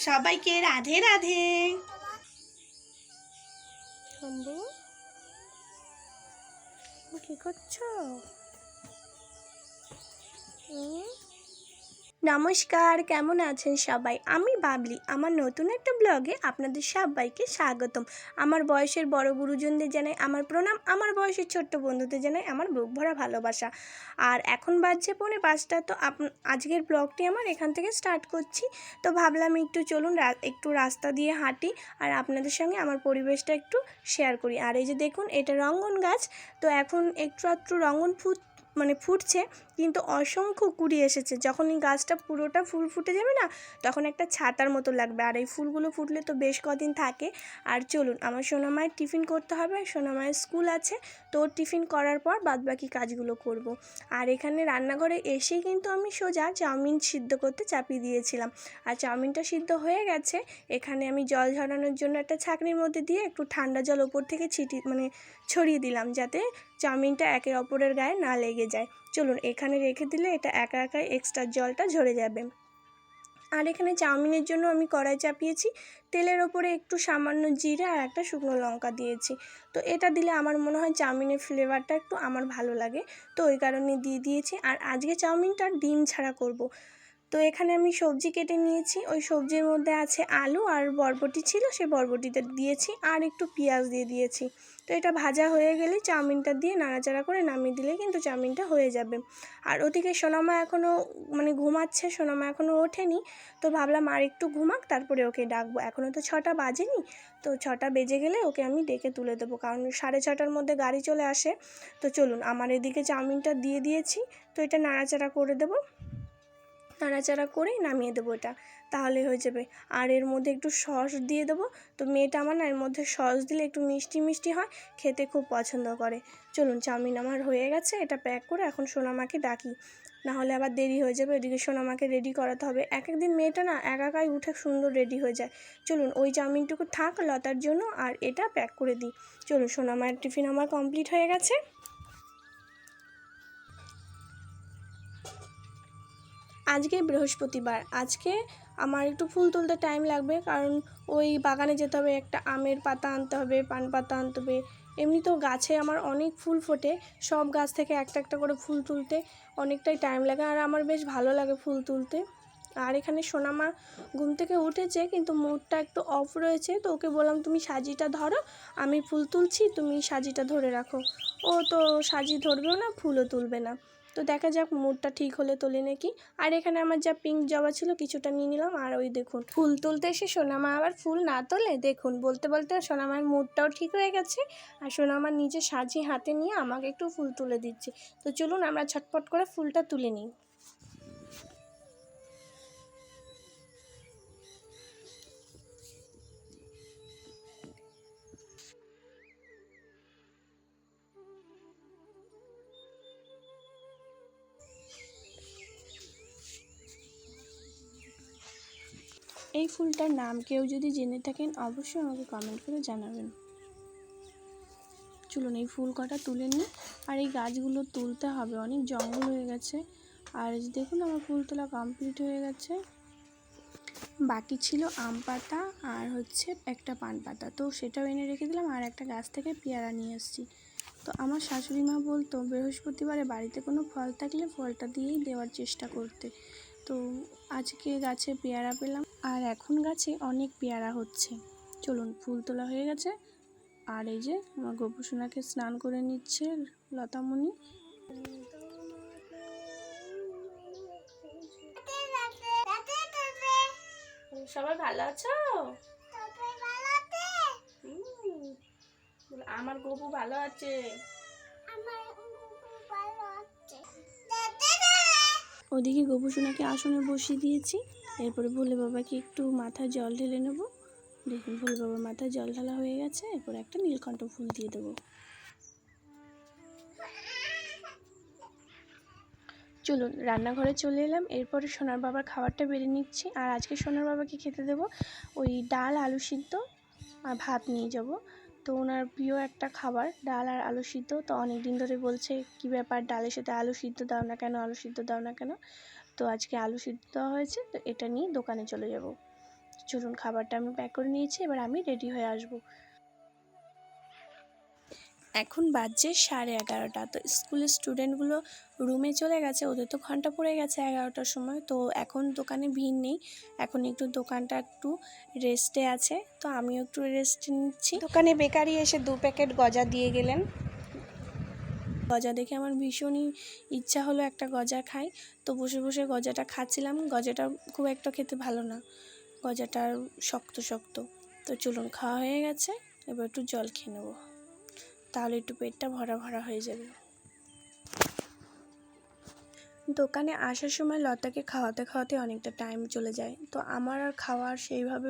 সবাইকে রাধে রাধে। কি করছো? নমস্কার, কেমন আছেন সবাই? আমি বাবলি। আমার নতুন একটা ব্লগে আপনাদের সবাইকে স্বাগতম। আমার বয়সের বড় গুরুজনদের জানাই আমার প্রণাম, আমার বয়সের ছোট্ট বন্ধুদের জানাই আমার বুক ভরা ভালোবাসা। আর এখন বাজছে 4:45, তো আজকের ব্লগটি আমার এখান থেকে স্টার্ট করছি। তো ভাবলাম একটু চলুন একটু রাস্তা দিয়ে হাঁটি আর আপনাদের সঙ্গে আমার পরিবেশটা একটু শেয়ার করি। আর এই যে দেখুন, এটা রঙ্গন গাছ। তো এখন একটু রঙ্গন ফুটছে, কিন্তু অসংখ্য কুড়ি এসেছে। যখন এই গাছটা পুরোটা ফুল ফুটে যাবে না, তখন একটা ছাতার মতো লাগবে। আর এই ফুলগুলো ফুটলে তো বেশ কদিন থাকে। আর চলুন, আমার সোনামায়ের টিফিন করতে হবে, সোনামায়ের স্কুল আছে, তো টিফিন করার পর বাদবাকি কাজগুলো করব। আর এখানে রান্নাঘরে এসেই কিন্তু আমি সোজা চাউমিন সিদ্ধ করতে চাপিয়ে দিয়েছিলাম। আর চাউমিনটা সিদ্ধ হয়ে গেছে। এখানে আমি জল ঝরানোর জন্য একটা ছাঁকনির মধ্যে দিয়ে একটু ঠান্ডা জল ওপর থেকে ছড়িয়ে দিলাম, যাতে চাউমিনটা একে অপরের গায়ে না লেগে যায়। চলুন, এখানে রেখে দিলে এটা একা একাই এক্সট্রা জলটা ঝরে যাবে। আর এখানে চাউমিনের জন্য আমি কড়াই চাপিয়েছি, তেলের ওপরে একটু সামান্য জিরে আর একটা শুকনো লঙ্কা দিয়েছি। তো এটা দিলে আমার মনে হয় চাউমিনের ফ্লেভারটা একটু আমার ভালো লাগে, তো ওই কারণে দিয়ে দিয়েছি। আর আজকে চাউমিনটা ডিম ছাড়া করব। তো এখানে আমি সবজি কেটে নিয়েছি, ওই সবজির মধ্যে আছে আলু আর বরবটি ছিল, সেই বরবটিটা দিয়েছি আর একটু পেঁয়াজ দিয়ে দিয়েছি। তো এটা ভাজা হয়ে গেলে চাউমিনটা দিয়ে নাড়াচাড়া করে নামিয়ে দিলে কিন্তু চাউমিনটা হয়ে যাবে। আর ওদিকে সোনামা এখনও ঘুমাচ্ছে, সোনামা এখনও ওঠেনি। তো ভাবলাম আর একটু ঘুমাক, তারপরে ওকে ডাকবো। এখনও তো 6টা বাজেনি, তো 6টা বেজে গেলে ওকে আমি ডেকে তুলে দেবো, কারণ 6:30টার মধ্যে গাড়ি চলে আসে। তো চলুন, আমার এদিকে চাউমিনটা দিয়ে দিয়েছি, তো এটা নাড়াচাড়া করে দেবো। নাড়াচাড়া করেই নামিয়ে দেবো এটা, তাহলে হয়ে যাবে। আর এর মধ্যে একটু সস দিয়ে দেবো। তো মেয়েটা আমার না এর মধ্যে সস দিলে একটু মিষ্টি মিষ্টি হয়, খেতে খুব পছন্দ করে। চলুন, চাউমিন আমার হয়ে গেছে, এটা প্যাক করে এখন সোনামাকে ডাকি, নাহলে আবার দেরি হয়ে যাবে। ওইদিকে সোনামাকে রেডি করাতে হবে। এক একদিন মেয়েটা না একাই উঠে সুন্দর রেডি হয়ে যায়। চলুন, ওই চাউমিনটুকু থাক লতার জন্য, আর এটা প্যাক করে দিই। চলুন, সোনামায়ের টিফিন আমার কমপ্লিট হয়ে গেছে। আজকে বৃহস্পতিবার, আজকে আমার একটু ফুল তুলতে টাইম লাগবে, কারণ ওই বাগানে যেতে হবে, একটা আমের পাতা আনতে হবে, পান পাতা আনতে হবে। এমনিতেও গাছে আমার অনেক ফুল ফোটে, সব গাছ থেকে একটা একটা করে ফুল তুলতে অনেকটাই টাইম লাগে, আর আমার বেশ ভালো লাগে ফুল তুলতে। আর এখানে সোনামা ঘুম থেকে উঠেছে, কিন্তু মুডটা একটু অফ রয়েছে, তো ওকে বললাম তুমি সাজিটা ধরো, আমি ফুল তুলছি, তুমি সাজিটা ধরে রাখো। ও তো সাজি ধরবেও না, ফুলও তুলবে না। তো দেখা যাক, মুডটা ঠিক হলে তোলে নাকি। আর এখানে আমার যা পিঙ্ক জবা ছিল কিছুটা নিয়ে নিলাম। আর ওই দেখুন, ফুল তুলতে এসে সোনামা আবার ফুল না তোলে, দেখুন বলতে বলতে সোনামার মুডটাও ঠিক হয়ে গেছে। আর সোনামার নিজে সাজি হাতে নিয়ে আমাকে একটু ফুল তুলে দিচ্ছে। তো চলুন, আমরা ছটপট করে ফুলটা তুলে নিই। এই ফুলটার নাম কেউ যদি জেনে থাকেন অবশ্যই আমাকে কমেন্ট করে জানাবেন। চলুন, এই ফুল কটা তুলে নিই। আর এই গাছগুলো তুলতে হবে, অনেক জঙ্গল হয়ে গেছে। আর দেখুন, আমার ফুল তোলা কমপ্লিট হয়ে গেছে। বাকি ছিল আম পাতা আর একটা পান পাতা, তো সেটাও এনে রেখে দিলাম। আর একটা গাছ থেকে পেয়ারা নিয়ে এসেছি। তো আমার শাশুড়ি মা বলতো বৃহস্পতিবারে বাড়িতে কোনো ফল থাকলে ফলটা দিয়েই দেওয়ার চেষ্টা করতে। তো আজকে গাছে পেয়ারা পেলাম, আর এখন গাছে অনেক পেয়ারা হচ্ছে। চলুন, ফুল তোলা হয়ে গেছে। আর এই যে আমার গোপুসোনাকে স্নান করে নিচ্ছে লতামণি। সবাই ভালো আছো? আমার গপু ভালো আছে। ওদিকে গোপুসোনাকে আসনে বসিয়ে দিয়েছি। এরপরে ভোলে বাবাকে একটু মাথায় জল ঢেলে নেব। দেখুন, ভোলে বাবার মাথায় জল ঢালা হয়ে গেছে। এরপর একটা নীলকণ্ঠ ফুল দিয়ে দেবো। চলুন, রান্নাঘরে চলে এলাম। এরপরে সোনার বাবার খাবারটা বেড়ে নিচ্ছি। আর আজকে সোনার বাবাকে খেতে দেবো ওই ডাল, আলু সিদ্ধ আর ভাত নিয়ে যাব। তো ওনার প্রিয় একটা খাবার ডাল আর আলু সিদ্ধ। তো অনেক দিন ধরে বলছে কী ব্যাপার, ডালের সাথে আলু সিদ্ধ দাও না কেন, আলু সিদ্ধ দাও না কেন। তো আজকে আলু সিদ্ধ দেওয়া হয়েছে, তো এটা নিয়ে দোকানে চলে যাব। চলুন খাবারটা আমি প্যাক করে নিয়েছি, এবার আমি রেডি হয়ে আসবো। এখন বাজছে 11:30। তো স্কুলের স্টুডেন্টগুলো রুমে চলে গেছে, ওদের তো ঘন্টা পড়ে গেছে 11টার সময়। তো এখন দোকানে ভিড় নেই, এখন একটু দোকানটা একটু রেস্টে আছে, তো আমিও একটু রেস্ট নিচ্ছি। দোকানে বেকারি এসে 2 প্যাকেট গজা দিয়ে গেলেন। গজা দেখে আমার ভীষণই ইচ্ছা হলো একটা গজা খাই, তো বসে বসে গজাটা খাচ্ছিলাম। গজাটা খুব একটা খেতে ভালো না, গজাটা শক্ত শক্ত। তো চলুন, খাওয়া হয়ে গেছে, এবার একটু জল খেয়ে নেবো, তাহলে একটু পেটটা ভরা ভরা হয়ে যাবে। দোকানে আসার সময় লতাকে খাওয়াতে খাওয়াতে অনেকটা টাইম চলে যায়, তো আমার আর খাওয়ার সেইভাবে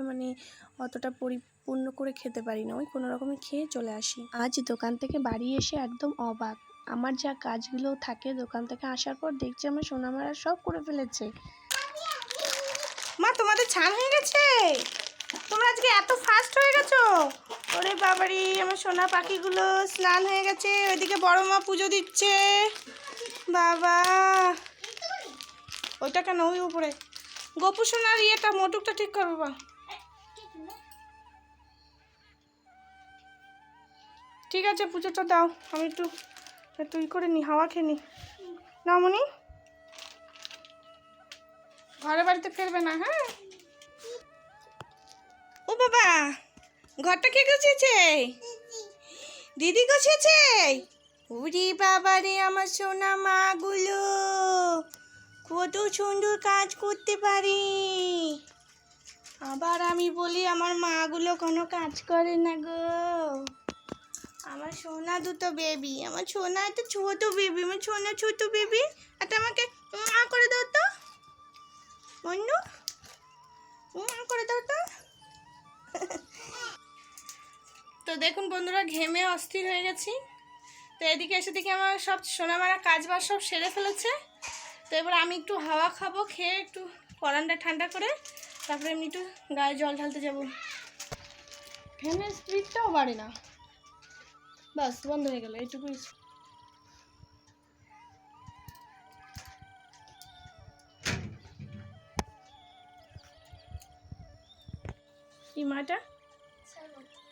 অতটা পরিপূর্ণ করে খেতে পারি না, ওই কোনো রকমে খেয়ে চলে আসি। আজ দোকান থেকে বাড়ি এসে একদম অবাক, আমার যা কাজগুলো থাকে দোকান থেকে আসার পর দেখছি আমার সোনামারা সব করে ফেলেছে। মা, তোমাদের ছান হয়ে গেছে, তোমরা আজকে এত ফাস্ট হয়ে গেছো। ওরে বাবারি, আমার সোনা পাখিগুলো স্নান হয়ে গেছে, ওইদিকে বড় মা পুজো দিচ্ছে। বাবা, ওইটা কেন, ওই উপরে গোপু সোনার ইয়েটা মোটুকটা ঠিক কর বাবা। ঠিক আছে, পুজোটা দাও, আমি একটু একটু করে নি, হাওয়া খেয়ে নি। না মনি, ঘরে বাড়িতে ফেরবে না, হ্যাঁ? ও বাবা, ঘরটা কে গুছিয়েছে? দিদি গুছিয়েছে? ওরে বাবা রে, আমার সোনা মাগুলো কত সুন্দর কাজ করতে পারি। আবার আমি বলি আমার মাগুলো কোনো কাজ করে না গো। আমার সোনা দুটো বেবি, আমার সোনা একটা ছোট বেবি, আমার সোনা ছোট বেবি, একটা আমাকে মা করে দাও তো, অন্য মা করে দাও তো। তো দেখুন বন্ধুরা, ঘেমে অস্থির হয়ে গেছি। তো এদিকে এসে দেখি আমার সব সোনামারা কাজবাজ সব সেরে ফেলেছে। তো এবার আমি একটু হাওয়া খাবো, খেয়ে একটু পরানটা ঠান্ডা করে তারপরে এমনি একটু গায়ে জল ঢালতে যাব। ফ্যানের স্পিডটাও বাড়ে না, বাস বন্ধ হয়ে গেল, এইটুকুই। এই মাটা,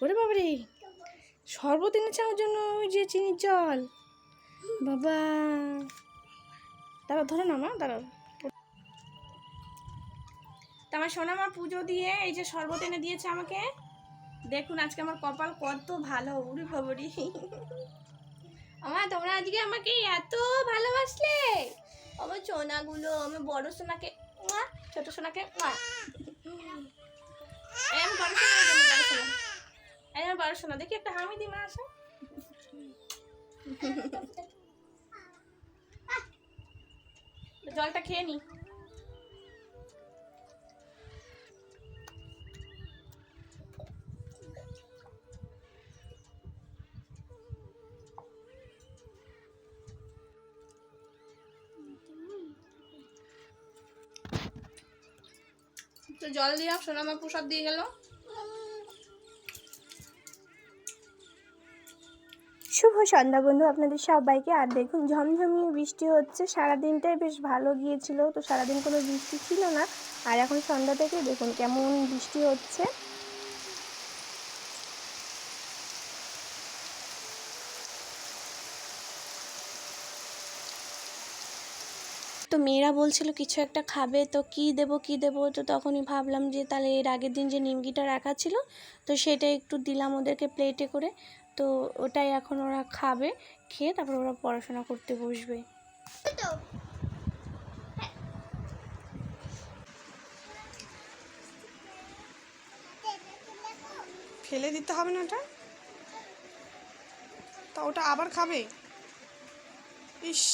ওরে বাবারে, শরবত এনেছে আমার জন্য, ওই যে চিনির জল। বাবা, দাঁড়াও, ধরো না মা, দাঁড়াও। তা আমার সোনা মা পুজো দিয়ে এই যে শরবত এনে দিয়েছে আমাকে। দেখুন আজকে আমার কপাল কত ভালো, উড়ি খবরই। আমার তোমরা আজকে আমাকে এত ভালোবাসলে, আমার সোনাগুলো, আমার বড় সোনাকে, ছোট সোনাকে, আমার বড় সোনা, দেখি একটা হামি দি মা, আসো। জলটা খেয়ে নি। তো জল দিয়া সোনা মা প্রসাদ দিয়ে গেল। শুভ সন্ধ্যা বন্ধু আপনাদের সবাইকে। আর দেখুন ঝমঝমিয়ে বৃষ্টি হচ্ছে, সারাদিনটাই বেশ ভালো গিয়েছিল, তো সারাদিন কোনো বৃষ্টি ছিল না, আর এখন সন্ধ্যা থেকে দেখুন কেমন বৃষ্টি হচ্ছে। তো মেয়েরা বলছিল কিছু একটা খাবে, তো কি দেবো কি দেবো, তো তখনই ভাবলাম যে তাহলে এর আগের দিন যে নিমকিটা রাখা ছিল, তো সেটা একটু দিলাম ওদেরকে প্লেটে করে, তো ওটাই এখন ওরা খাবে, খেয়ে তারপর ওরা পড়াশোনা করতে বসবে। ফেলে দিতে হবে না ওটা, তা ওটা আবার খাবে। ইস,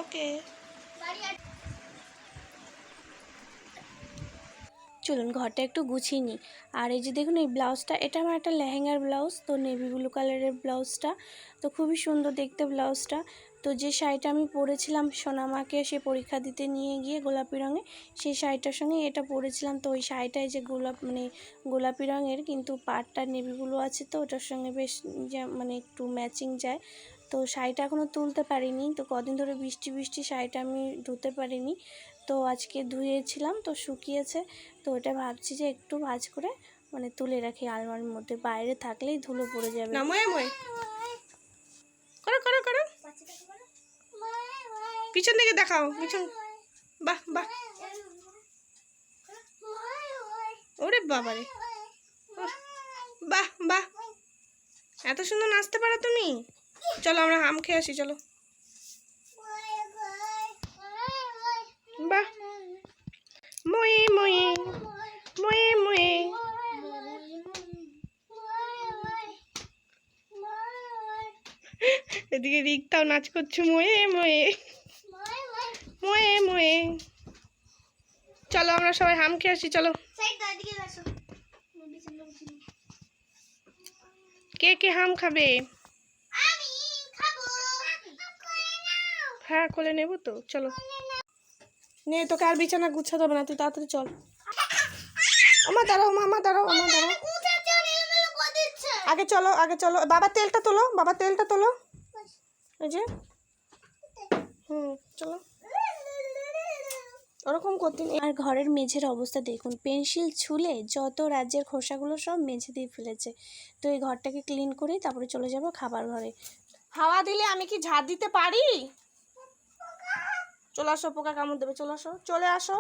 ওকে। চলুন ঘরটা একটু গুছিয়ে নিই। আর এই যে দেখুন এই ব্লাউজটা, এটা আমার একটা লেহেঙ্গার ব্লাউজ, তো নেভি ব্লু কালারের ব্লাউজটা, তো খুবই সুন্দর দেখতে ব্লাউজটা। তো যে শাড়িটা আমি পরেছিলাম সোনামাকে সে পরীক্ষা দিতে নিয়ে গিয়ে গোলাপি রঙে, সেই শাড়িটার সঙ্গে এটা পরেছিলাম। তো ওই শাড়িটায় যে গোলাপি রঙের, কিন্তু পাড়টা নেভি ব্লু আছে, তো ওটার সঙ্গে বেশ একটু ম্যাচিং যায়। তো শাড়িটা এখনও তুলতে পারিনি, তো কদিন ধরে বৃষ্টি শাড়িটা আমি ধুতে পারিনি। তো আজকে ধুয়েছিলাম, তো শুকিয়েছে। তো ওটা ভাবছি যে একটু ভাঁজ করে তুলে রাখি আলমারির মধ্যে, বাইরে থাকলেই ধুলো পড়ে যাবে। পিছন দিকে দেখাও, পিছন। বাহ বাহ, ওরে বাবারে, বাহ বাহ, এত সুন্দর নাচতে পারো তুমি। চলো আমরা আম খেয়ে আসি, চলো। বাহ, ময়ে ময়ে ময়ে ময়ে। এদিকে রিক্তাও নাচ করছে, ময়ে ময়ে ময়ে ময়ে। চলো আমরা সবাই আম খেয়ে আসি, চলো। কে কে আম খাবে? হ্যাঁ, কোলে নেবো তো, চলো। নে, তোকে আর বিছানা গুছাতে হবে না, তুই তাড়াতাড়ি চল। আমার দাঁড়াও, মামা দাঁড়াও, আমার দাঁড়াও। আগে চলো, আগে চলো। বাবা তেলটা তোলো, বাবা তেলটা তোলো। এই যে, চলো। ওরকম করতে নেই। আর ঘরের মেঝের অবস্থা দেখুন, পেন্সিল ছুলে যত রাজ্যের খোসাগুলো সব মেঝে দিয়ে ফেলেছে। তো এই ঘরটাকে ক্লিন করেই তারপরে চলে যাব খাবার ঘরে। হাওয়া দিলে আমি কি ঝাড় দিতে পারি? চলে আসো, পোকা কামড় দেবে, চলে আসো, চলে আসো,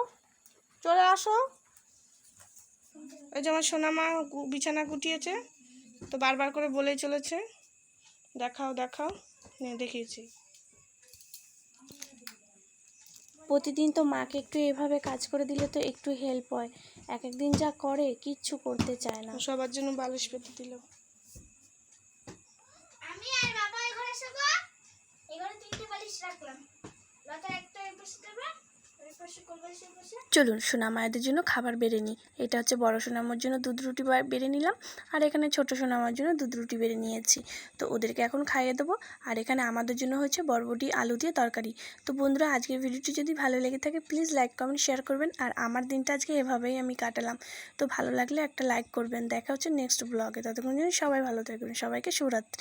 চলে আসো। ওই যে আমার সোনামা বিছানা গুটিয়েছে, তো বারবার করে বলেই চলেছে দেখাও দেখাও। দেখিয়েছি। প্রতিদিন তো মাকে একটু এভাবে কাজ করে দিলে তো একটু হেল্প হয়, এক একদিন যা করে কিচ্ছু করতে চায় না। সবার জন্য বালিশ পেতে দিল। আমি আর বাবা এই ঘরে শুব, এই ঘরে 3টে বালিশ রাখলাম, লতা একটা এই পাশে দেবে, এই পাশে কোলবালিশের পাশে। চলুন সোনা মায়েদের জন্য খাবার বেড়ে নিই। এটা হচ্ছে বড় সোনামার জন্য দুধ রুটি বেড়ে নিলাম, আর এখানে ছোট সোনামার জন্য দুধ রুটি বেড়ে নিয়েছি। তো ওদেরকে এখন খাইয়ে দেবো। আর এখানে আমাদের জন্য হচ্ছে বরবটি আলু দিয়ে তরকারি। তো বন্ধুরা, আজকের ভিডিওটি যদি ভালো লেগে থাকে প্লিজ লাইক কমেন্ট শেয়ার করবেন। আর আমার দিনটা আজকে এভাবেই আমি কাটালাম। তো ভালো লাগলে একটা লাইক করবেন। দেখা হচ্ছে নেক্সট ব্লগে। ততক্ষণ জন্য সবাই ভালো থাকবেন। সবাইকে শুভরাত্রি।